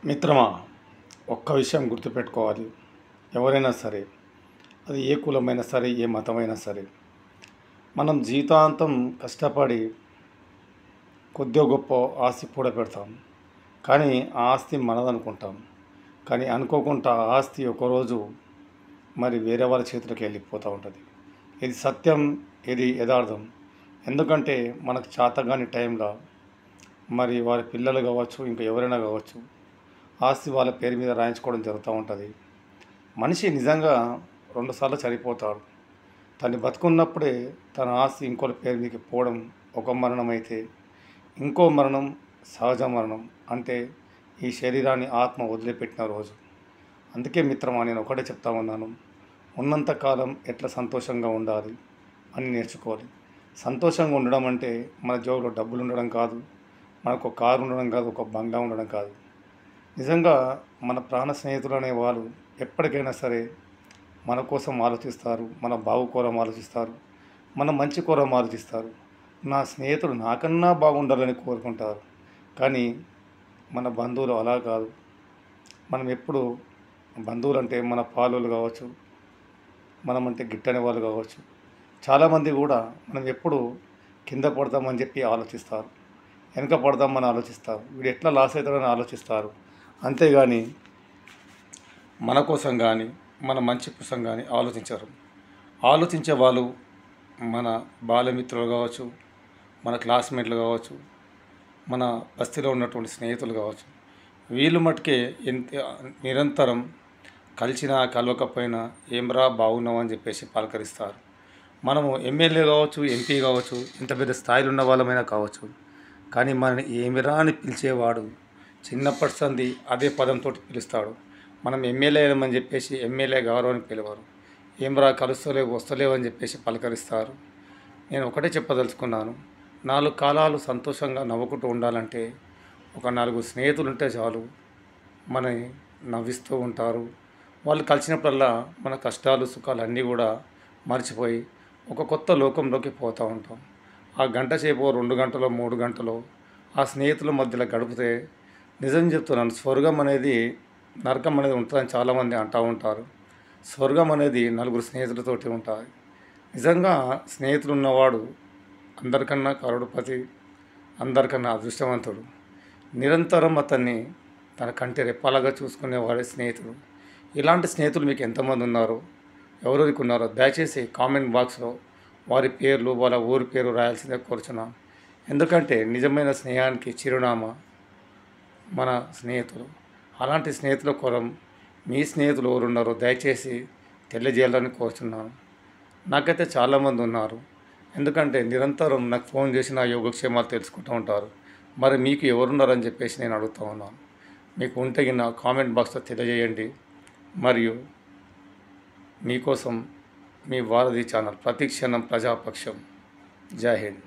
మిత్రమా, ఒక్క విషయం గుర్తుపెట్టుకోవాలి. ఎవరైనా సరే, అది ఏ కులమైనా సరే, ఏ మతమైనా సరే, మనం జీవితాంతం కష్టపడి కొద్దో గొప్ప ఆస్తి కూడబెడతాం. కానీ ఆ ఆస్తి మనదనుకుంటాం. కానీ అనుకోకుండా ఆ ఆస్తి ఒకరోజు మరి వేరే వాళ్ళ చేతులకు వెళ్ళిపోతూ ఉంటుంది. ఇది సత్యం, ఇది యథార్థం. ఎందుకంటే మనకు చేతగాని టైంలో మరి వారి పిల్లలు కావచ్చు, ఇంకా ఎవరైనా కావచ్చు, ఆస్తి వాళ్ళ పేరు మీద రాయించుకోవడం జరుగుతూ ఉంటుంది. మనిషి నిజంగా రెండుసార్లు చనిపోతాడు. తను బతుకున్నప్పుడే తన ఆస్తి ఇంకోళ్ళ పేరు మీదకి పోవడం ఒక మరణం అయితే, ఇంకో మరణం సహజ మరణం. అంటే ఈ శరీరాన్ని ఆత్మ వదిలిపెట్టిన రోజు. అందుకే మిత్రమా, నేను ఒకటే చెప్తా ఉన్నాను, ఉన్నంతకాలం ఎట్లా సంతోషంగా ఉండాలి అని నేర్చుకోవాలి. సంతోషంగా ఉండడం అంటే మన జోబులో డబ్బులు ఉండడం కాదు, మనకు ఒక కారు ఉండడం కాదు, ఒక బంగ్లా ఉండడం కాదు. నిజంగా మన ప్రాణ స్నేహితులు అనే వాళ్ళు ఎప్పటికైనా సరే మన కోసం ఆలోచిస్తారు, మన బాగు కోరం ఆలోచిస్తారు, మన మంచి కోరం ఆలోచిస్తారు. నా స్నేహితుడు నాకన్నా బాగుండాలని కోరుకుంటారు. కానీ మన బంధువులు అలా కాదు. మనం ఎప్పుడు బంధువులు అంటే మన పాలోళ్ళు కావచ్చు, మనమంటే గిట్టని వాళ్ళు కావచ్చు. చాలామంది కూడా మనం ఎప్పుడు కింద పడతామని చెప్పి ఆలోచిస్తారు, వెనక పడదామని ఆలోచిస్తారు, వీడు ఎట్లా లాస్ అవుతాడని ఆలోచిస్తారు. అంతేగాని మన కోసం కానీ మన మంచి కోసం కానీ ఆలోచించరు. ఆలోచించే వాళ్ళు మన బాల్యమిత్రులు కావచ్చు, మన క్లాస్మేట్లు కావచ్చు, మన బస్తీలో ఉన్నటువంటి స్నేహితులు కావచ్చు. వీళ్ళు మటుకే నిరంతరం కలిసినా కలవకపోయినా ఏమ్రా బాగున్నావు అని చెప్పేసి పలకరిస్తారు. మనము ఎమ్మెల్యే కావచ్చు, ఎంపీ కావచ్చు, ఇంత పెద్ద స్థాయిలో ఉన్న వాళ్ళమైనా కావచ్చు, కానీ మనని ఏమిరా అని పిలిచేవాడు చిన్నప్పటి సంది అదే పదంతో పిలుస్తాడు. మనం ఎమ్మెల్యే అని చెప్పేసి ఎమ్మెల్యే గౌరవాన్ని పిలవరు. ఏమ్రా కలుస్తలేవు వస్తలేవు అని చెప్పేసి పలకరిస్తారు. నేను ఒకటే చెప్పదలుచుకున్నాను, 4 కాలాలు సంతోషంగా నవ్వుకుంటూ ఉండాలంటే ఒక 4 స్నేహితులు ఉంటే చాలు. మనని నవ్విస్తూ ఉంటారు. వాళ్ళు కలిసినప్పుడల్లా మన కష్టాలు సుఖాలు అన్నీ కూడా మర్చిపోయి ఒక కొత్త లోకంలోకి పోతూ ఉంటాం. ఆ గంట సేపు 2 గంటలో 3 గంటలో ఆ స్నేహితుల మధ్యలో గడిపితే నిజం చెప్తున్నాను, స్వర్గం అనేది నరకం అనేది ఉంటుందని చాలామంది అంటూ ఉంటారు. స్వర్గం అనేది 4 స్నేహితులతోటి ఉంటుంది. నిజంగా స్నేహితులు ఉన్నవాడు అందరికన్నా కరోడుపతి, అందరికన్నా అదృష్టవంతుడు. నిరంతరం అతన్ని తన కంటి రెప్పలాగా చూసుకునేవాడే స్నేహితుడు. ఇలాంటి స్నేహితులు మీకు ఎంతమంది ఉన్నారో, ఎవరికి ఉన్నారో దయచేసి కామెంట్ బాక్స్లో వారి పేర్లు, వాళ్ళ ఊరి పేరు రాయాల్సిందే కోరుచున్నాను. ఎందుకంటే నిజమైన స్నేహానికి చిరునామా మన స్నేహితులు. అలాంటి స్నేహితుల కొరం మీ స్నేహితులు ఎవరు ఉన్నారో దయచేసి తెలియజేయాలని కోరుచున్నాను. నాకైతే చాలామంది ఉన్నారు. ఎందుకంటే నిరంతరం నాకు ఫోన్ చేసి నా యోగక్షేమాలు తెలుసుకుంటూ ఉంటారు. మరి మీకు ఎవరున్నారని చెప్పేసి నేను అడుగుతూ ఉన్నాను. మీకు ఉంటే నా కామెంట్ బాక్స్లో తెలియజేయండి. మరియు మీకోసం మీ వారధి ఛానల్ ప్రతిక్షణం ప్రజాపక్షం. జై హింద్.